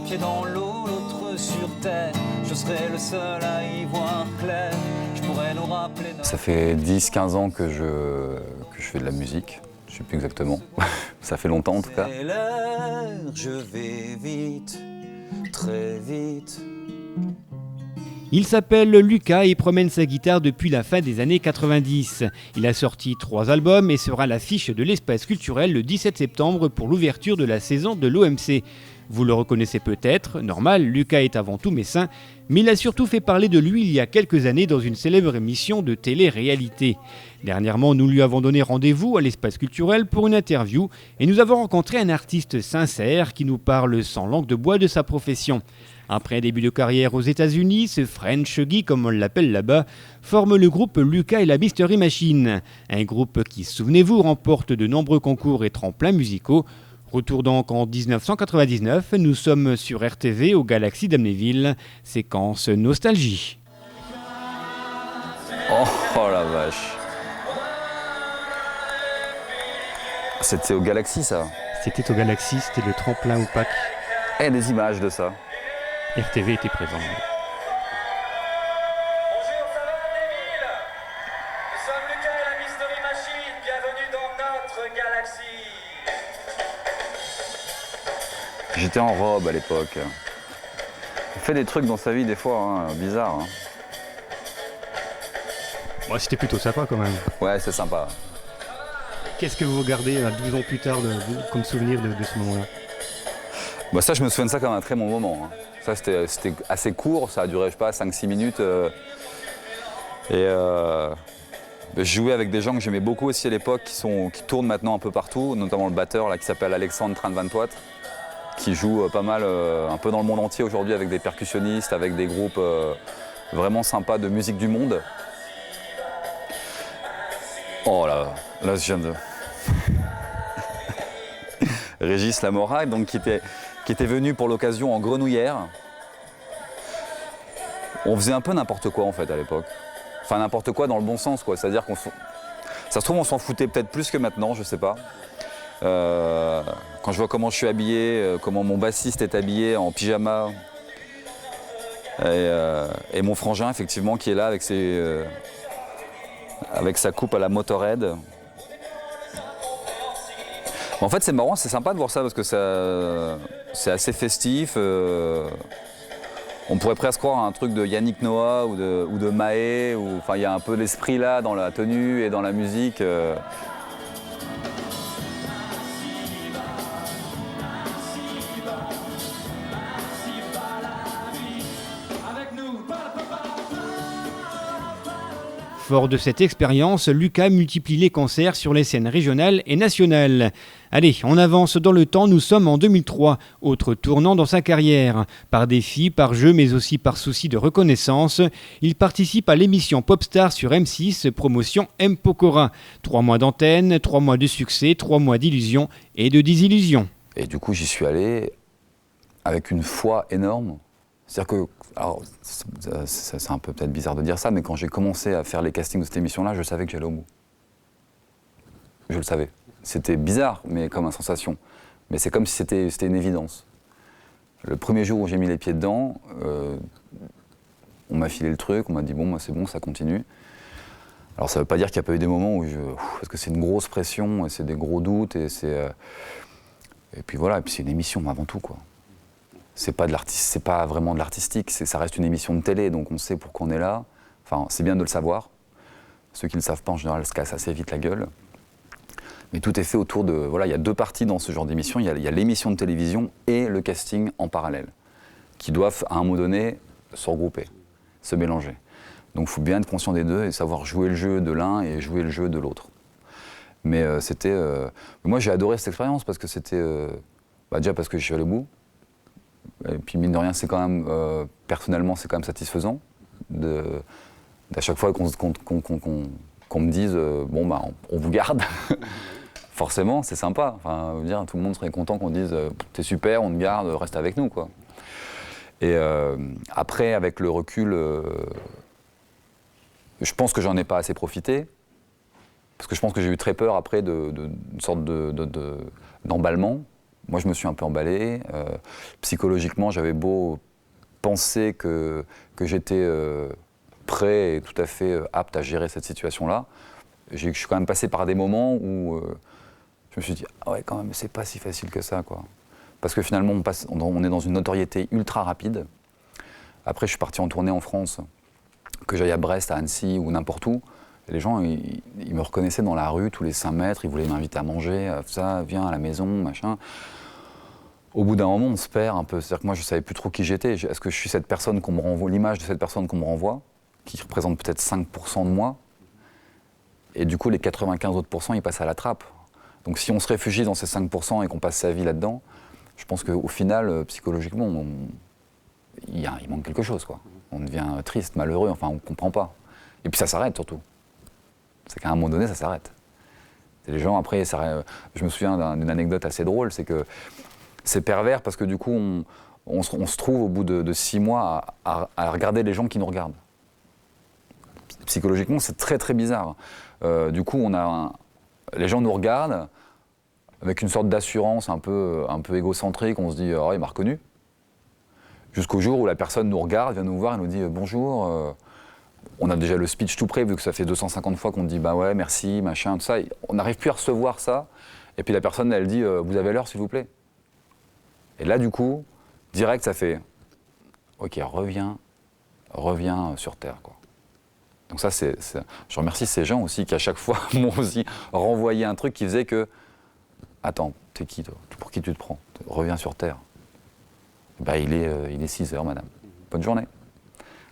pied dans l'eau, l'autre sur terre. Je serai le seul à y voir clair. Je pourrais nous rappeler. Ça fait 10-15 ans que je fais de la musique. Je ne sais plus exactement. Ça fait longtemps en tout cas. C'est l'air, je vais vite, très vite. Il s'appelle Lucas et promène sa guitare depuis la fin des années 90. Il a sorti 3 albums et sera à l'affiche de l'espace culturel le 17 septembre pour l'ouverture de la saison de l'OMC. Vous le reconnaissez peut-être, normal, Lucas est avant tout messin, mais il a surtout fait parler de lui il y a quelques années dans une célèbre émission de télé-réalité. Dernièrement, nous lui avons donné rendez-vous à l'espace culturel pour une interview et nous avons rencontré un artiste sincère qui nous parle sans langue de bois de sa profession. Après un début de carrière aux États-Unis, ce French Guy, comme on l'appelle là-bas, forme le groupe Lucas et la Mystery Machine. Un groupe qui, souvenez-vous, remporte de nombreux concours et tremplins musicaux. Retour donc en 1999, nous sommes sur RTV au Galaxy d'Amnéville, séquence nostalgie. Oh la vache. C'était au Galaxy ça. C'était au Galaxy, c'était le tremplin au Pâques. Et des images de ça. RTV était présent. Bonjour, ça va Amnéville? Nous sommes Lucas et la Mystery Machine, bienvenue dans notre galaxie. J'étais en robe à l'époque. On fait des trucs dans sa vie des fois, hein, bizarres. Hein. Moi, c'était plutôt sympa quand même. Ouais, c'est sympa. Qu'est-ce que vous regardez 12 ans plus tard comme souvenir de ce moment-là? Bah ça, je me souviens de ça comme un très bon moment. Hein. Ça, c'était assez court, ça a duré, je sais pas, 5-6 minutes. Je jouais avec des gens que j'aimais beaucoup aussi à l'époque, qui tournent maintenant un peu partout, notamment le batteur là, qui s'appelle Alexandre Train Van Poit, qui joue pas mal, un peu dans le monde entier aujourd'hui avec des percussionnistes, avec des groupes vraiment sympas de musique du monde. Oh là je viens de... Régis Lamorac, donc qui était venu pour l'occasion en grenouillère. On faisait un peu n'importe quoi en fait à l'époque. Enfin n'importe quoi dans le bon sens quoi. C'est-à-dire ça se trouve on s'en foutait peut-être plus que maintenant, je sais pas. Quand je vois comment je suis habillé, comment mon bassiste est habillé en pyjama. Et mon frangin effectivement qui est là avec sa coupe à la Motorhead. En fait, c'est marrant, c'est sympa de voir ça parce que c'est assez festif. On pourrait presque croire à un truc de Yannick Noah ou de Maé. Enfin, il y a un peu l'esprit là dans la tenue et dans la musique. Fort de cette expérience, Lucas multiplie les concerts sur les scènes régionales et nationales. Allez, on avance dans le temps, nous sommes en 2003, autre tournant dans sa carrière. Par défi, par jeu, mais aussi par souci de reconnaissance, il participe à l'émission Popstar sur M6, promotion M. Pokora. 3 mois d'antenne, 3 mois de succès, 3 mois d'illusions et de désillusions. Et du coup, j'y suis allé avec une foi énorme. C'est-à-dire que, alors, c'est un peu peut-être bizarre de dire ça, mais quand j'ai commencé à faire les castings de cette émission-là, je savais que j'allais au bout. Je le savais. C'était bizarre, mais comme une sensation. Mais c'est comme si c'était une évidence. Le premier jour où j'ai mis les pieds dedans, on m'a filé le truc, on m'a dit bon, c'est bon, ça continue. Alors ça ne veut pas dire qu'il n'y a pas eu des moments où parce que c'est une grosse pression, et c'est des gros doutes, et puis voilà, et puis c'est une émission avant tout, quoi. C'est pas vraiment de l'artistique, ça reste une émission de télé, donc on sait pourquoi on est là. Enfin, c'est bien de le savoir. Ceux qui ne le savent pas, en général, se cassent assez vite la gueule. Mais tout est fait autour de... Voilà, il y a 2 parties dans ce genre d'émission. Il y a l'émission de télévision et le casting en parallèle, qui doivent, à un moment donné, se regrouper, se mélanger. Donc il faut bien être conscient des deux et savoir jouer le jeu de l'un et jouer le jeu de l'autre. Mais moi, j'ai adoré cette expérience parce que c'était... déjà parce que je suis allé au bout. Et puis mine de rien, c'est quand même, personnellement, c'est quand même satisfaisant d'à chaque fois qu'on me dise on vous garde. Forcément, c'est sympa. Enfin, je veux dire, tout le monde serait content qu'on dise t'es super, on te garde, reste avec nous, quoi. Et après, avec le recul, je pense que j'en ai pas assez profité. Parce que je pense que j'ai eu très peur après d'une sorte d'emballement. Moi, je me suis un peu emballé. Psychologiquement, j'avais beau penser que j'étais prêt et tout à fait apte à gérer cette situation-là. Je suis quand même passé par des moments où je me suis dit « Ah ouais, quand même, c'est pas si facile que ça, quoi. » Parce que finalement, on est dans une notoriété ultra rapide. Après, je suis parti en tournée en France, que j'aille à Brest, à Annecy ou n'importe où. Et les gens, ils me reconnaissaient dans la rue tous les 5 mètres, ils voulaient m'inviter à manger, ça, viens à la maison, machin. Au bout d'un moment, on se perd un peu. C'est-à-dire que moi, je ne savais plus trop qui j'étais. Est-ce que je suis cette personne qu'on me renvoie, l'image de cette personne qu'on me renvoie, qui représente peut-être 5% de moi. Et du coup, les 95 autres pourcents, ils passent à la trappe. Donc si on se réfugie dans ces 5% et qu'on passe sa vie là-dedans, je pense qu'au final, psychologiquement, il manque quelque chose, quoi. On devient triste, malheureux, enfin, on ne comprend pas. Et puis ça s'arrête surtout. C'est qu'à un moment donné, ça s'arrête. Et les gens, après, je me souviens d'une anecdote assez drôle, c'est que c'est pervers parce que du coup, on se trouve au bout de 6 mois à regarder les gens qui nous regardent. Psychologiquement, c'est très très bizarre. Du coup, les gens nous regardent avec une sorte d'assurance un peu égocentrique. On se dit « Oh, il m'a reconnu ». Jusqu'au jour où la personne nous regarde, vient nous voir et nous dit « Bonjour ». On a déjà le speech tout prêt, vu que ça fait 250 fois qu'on dit « Bah ouais, merci, machin, tout ça ». On n'arrive plus à recevoir ça. Et puis la personne, elle dit « Vous avez l'heure, s'il vous plaît ». Et là, du coup, direct, ça fait « Ok, reviens sur Terre, quoi ». Donc ça, je remercie ces gens aussi qui, à chaque fois, m'ont aussi renvoyé un truc qui faisait que « Attends, t'es qui, toi? Pour qui tu te prends? Reviens sur Terre. » Bah, il est 6 heures, madame. Bonne journée.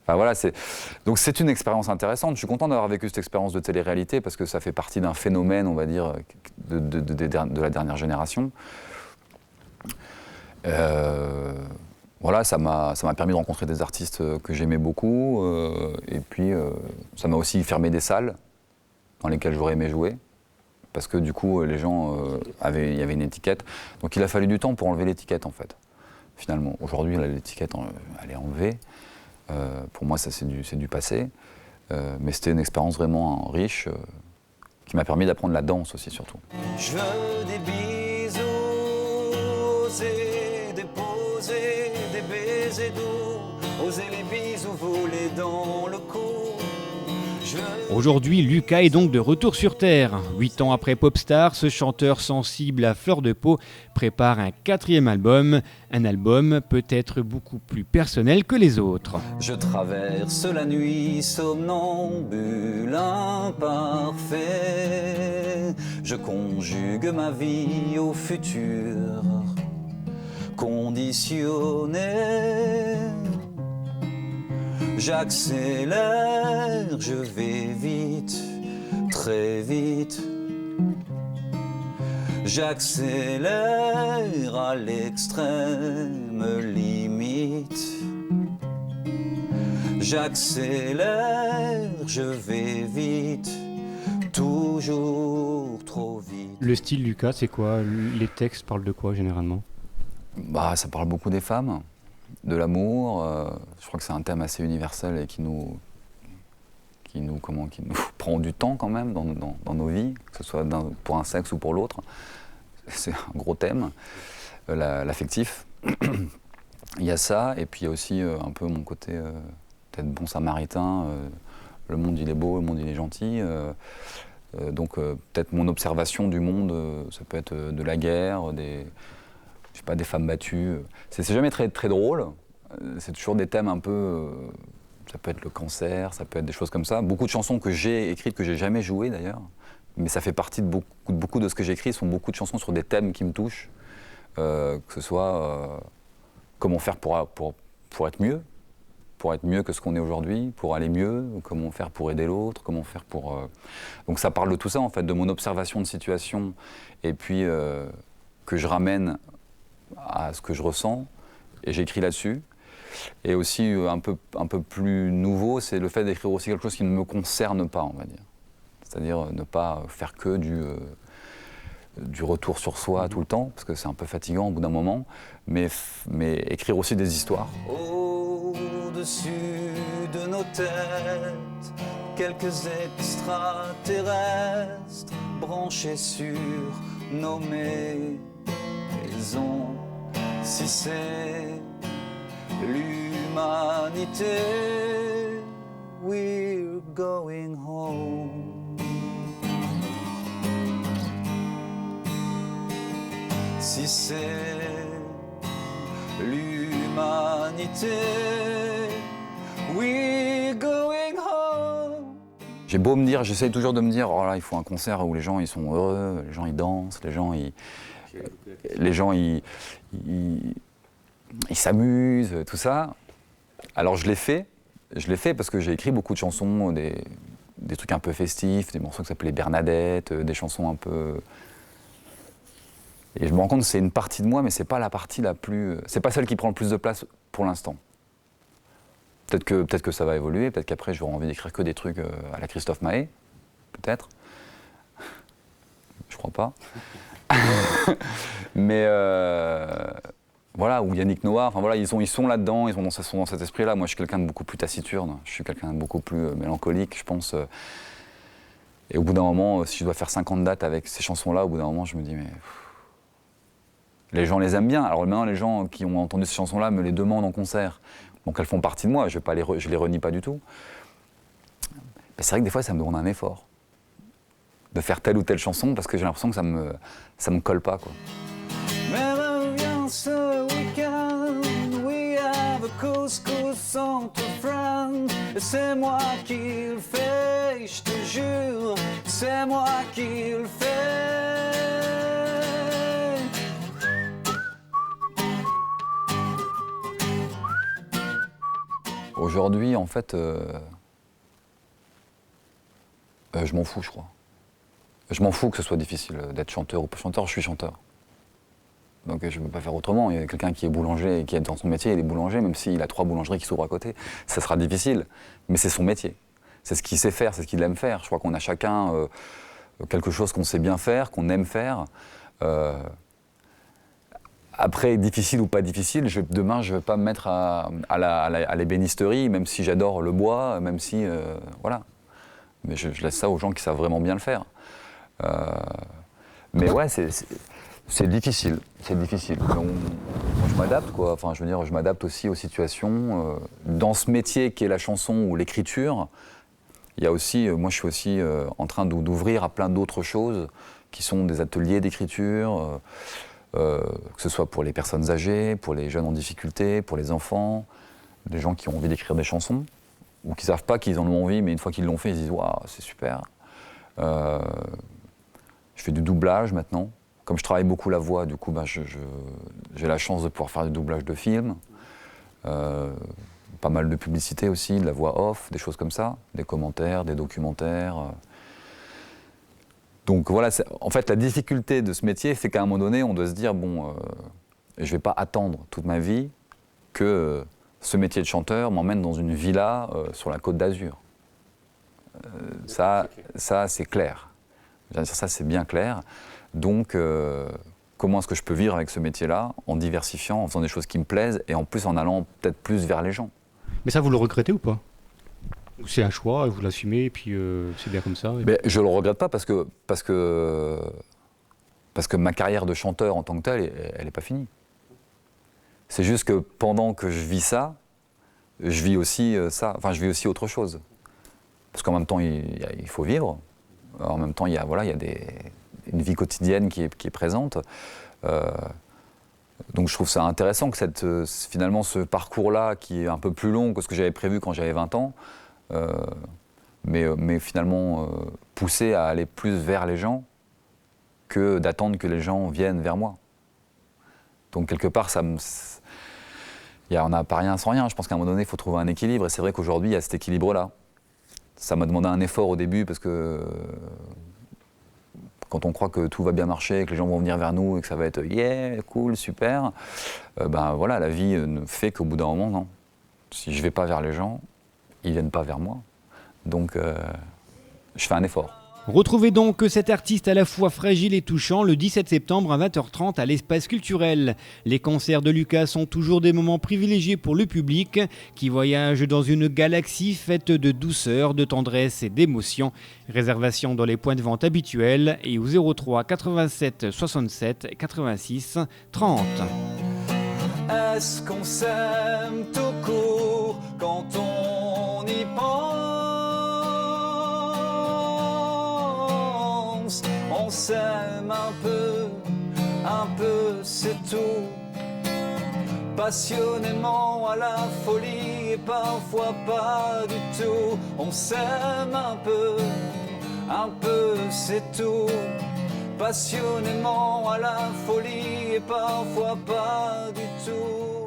Enfin, voilà, donc c'est une expérience intéressante. Je suis content d'avoir vécu cette expérience de télé-réalité parce que ça fait partie d'un phénomène, on va dire, de la dernière génération. Voilà, ça m'a permis de rencontrer des artistes que j'aimais beaucoup. Et puis, ça m'a aussi fermé des salles dans lesquelles j'aurais aimé jouer. Parce que du coup, les gens il y avait une étiquette. Donc il a fallu du temps pour enlever l'étiquette, en fait. Finalement, aujourd'hui, l'étiquette, elle est enlevée. Pour moi, ça, c'est du passé. Mais c'était une expérience vraiment riche qui m'a permis d'apprendre la danse aussi, surtout. Je veux des bisous, oser déposer des baisers doux, oser les bisous voler dans le cou. Aujourd'hui, Lucas est donc de retour sur Terre. 8 ans après Popstar, ce chanteur sensible à fleur de peau prépare un 4e album. Un album peut-être beaucoup plus personnel que les autres. Je traverse la nuit somnambule imparfait. Je conjugue ma vie au futur conditionné. J'accélère, je vais vite, très vite. J'accélère à l'extrême limite. J'accélère, je vais vite, toujours trop vite. Le style Lucas, c'est quoi? Les textes parlent de quoi généralement? Bah, ça parle beaucoup des femmes, de l'amour. Je crois que c'est un thème assez universel et qui nous prend du temps quand même dans nos vies, que ce soit pour un sexe ou pour l'autre. C'est un gros thème, l'affectif. Il y a ça, et puis il y a aussi un peu mon côté peut-être bon samaritain. Le monde il est beau, le monde il est gentil. Donc peut-être mon observation du monde, ça peut être de la guerre, des femmes battues. C'est jamais très, très drôle. C'est toujours des thèmes un peu... ça peut être le cancer, ça peut être des choses comme ça. Beaucoup de chansons que j'ai écrites, que j'ai jamais jouées d'ailleurs. Mais ça fait partie de beaucoup de ce que j'écris. Ce sont beaucoup de chansons sur des thèmes qui me touchent. Que ce soit comment faire pour être mieux que ce qu'on est aujourd'hui, pour aller mieux, comment faire pour aider l'autre, comment faire pour... Donc ça parle de tout ça en fait, de mon observation de situation et puis que je ramène à ce que je ressens et j'écris là-dessus. Et aussi un peu plus nouveau, c'est le fait d'écrire aussi quelque chose qui ne me concerne pas, on va dire. C'est-à-dire ne pas faire que du retour sur soi tout le temps, parce que c'est un peu fatigant au bout d'un moment, mais écrire aussi des histoires. Au-dessus de nos têtes, quelques extraterrestres branchés sur nos maison. Si c'est l'humanité, we're going home. Si c'est l'humanité, we're going home. J'ai beau me dire, j'essaie toujours de me dire, oh là, il faut un concert où les gens ils sont heureux, les gens ils dansent, les gens ils s'amusent, tout ça. Alors je l'ai fait parce que j'ai écrit beaucoup de chansons, des trucs un peu festifs, des morceaux qui s'appelaient Bernadette, des chansons un peu... Et je me rends compte que c'est une partie de moi, mais c'est pas la partie la plus... C'est pas celle qui prend le plus de place pour l'instant. Peut-être que ça va évoluer, peut-être qu'après j'aurai envie d'écrire que des trucs à la Christophe Maé, peut-être. Je crois pas. Mais voilà, ou Yannick Noah, enfin voilà, ils sont là-dedans, ils sont dans cet esprit-là. Moi je suis quelqu'un de beaucoup plus taciturne, je suis quelqu'un de beaucoup plus mélancolique, je pense. Et au bout d'un moment, si je dois faire 50 dates avec ces chansons-là, au bout d'un moment je me dis mais... Les gens les aiment bien. Alors maintenant, les gens qui ont entendu ces chansons-là me les demandent en concert. Donc elles font partie de moi, je les renie pas du tout. Mais c'est vrai que des fois, ça me demande un effort de faire telle ou telle chanson parce que j'ai l'impression que ça me colle pas, quoi. Mais reviens ce week-end, we have a couscous entre friends. Et c'est moi qui le fais, je te jure, c'est moi qui le fais. Aujourd'hui, en fait, je m'en fous, je crois. Je m'en fous que ce soit difficile d'être chanteur ou pas chanteur, je suis chanteur. Donc je ne peux pas faire autrement. Il y a quelqu'un qui est boulanger et qui est dans son métier, il est boulanger, même s'il a 3 boulangeries qui s'ouvrent à côté. Ça sera difficile, mais c'est son métier. C'est ce qu'il sait faire, c'est ce qu'il aime faire. Je crois qu'on a chacun quelque chose qu'on sait bien faire, qu'on aime faire. Après, difficile ou pas difficile, demain, je ne vais pas me mettre à l'ébénisterie, même si j'adore le bois, même si... voilà. Mais je laisse ça aux gens qui savent vraiment bien le faire. Mais ouais, c'est difficile. C'est difficile. Donc, moi, je m'adapte, quoi. Enfin, je veux dire, je m'adapte aussi aux situations. Dans ce métier qui est la chanson ou l'écriture, il y a aussi... moi, je suis aussi en train d'ouvrir à plein d'autres choses, qui sont des ateliers d'écriture, que ce soit pour les personnes âgées, pour les jeunes en difficulté, pour les enfants, des gens qui ont envie d'écrire des chansons, ou qui ne savent pas qu'ils en ont envie, mais une fois qu'ils l'ont fait, ils se disent « Waouh, c'est super ». Je fais du doublage maintenant. Comme je travaille beaucoup la voix, du coup, j'ai la chance de pouvoir faire du doublage de films. Pas mal de publicité aussi, de la voix off, des choses comme ça, des commentaires, des documentaires. Donc voilà, en fait, la difficulté de ce métier fait qu'à un moment donné, on doit se dire, bon, je ne vais pas attendre toute ma vie que ce métier de chanteur m'emmène dans une villa sur la Côte d'Azur. Ça, c'est clair. Ça, c'est bien clair. Donc, comment est-ce que je peux vivre avec ce métier-là en diversifiant, en faisant des choses qui me plaisent et en plus en allant peut-être plus vers les gens. Mais ça, vous le regrettez ou pas? Ou c'est un choix, vous l'assumez et puis c'est bien comme ça? Mais je ne le regrette pas parce que ma carrière de chanteur en tant que telle, elle n'est pas finie. C'est juste que pendant que je vis ça, je vis aussi ça. Enfin, je vis aussi autre chose. Parce qu'en même temps, il faut vivre. En même temps, il y a une vie quotidienne qui est présente. Donc je trouve ça intéressant que finalement ce parcours-là, qui est un peu plus long que ce que j'avais prévu quand j'avais 20 ans, mais finalement poussé à aller plus vers les gens que d'attendre que les gens viennent vers moi. Donc quelque part, on n'a pas rien sans rien. Je pense qu'à un moment donné, il faut trouver un équilibre. Et c'est vrai qu'aujourd'hui, il y a cet équilibre-là. Ça m'a demandé un effort au début parce que quand on croit que tout va bien marcher, que les gens vont venir vers nous et que ça va être « yeah, cool, super », ben voilà, la vie ne fait qu'au bout d'un moment, non. Si je ne vais pas vers les gens, ils ne viennent pas vers moi. Donc, je fais un effort. Retrouvez donc cet artiste à la fois fragile et touchant le 17 septembre à 20h30 à l'espace culturel. Les concerts de Lucas sont toujours des moments privilégiés pour le public qui voyage dans une galaxie faite de douceur, de tendresse et d'émotion. Réservation dans les points de vente habituels et au 03 87 67 86 30. Est-ce qu'on s'aime tout court quand on y pense? On s'aime un peu, c'est tout. Passionnément à la folie et parfois pas du tout. On s'aime un peu, c'est tout. Passionnément à la folie et parfois pas du tout.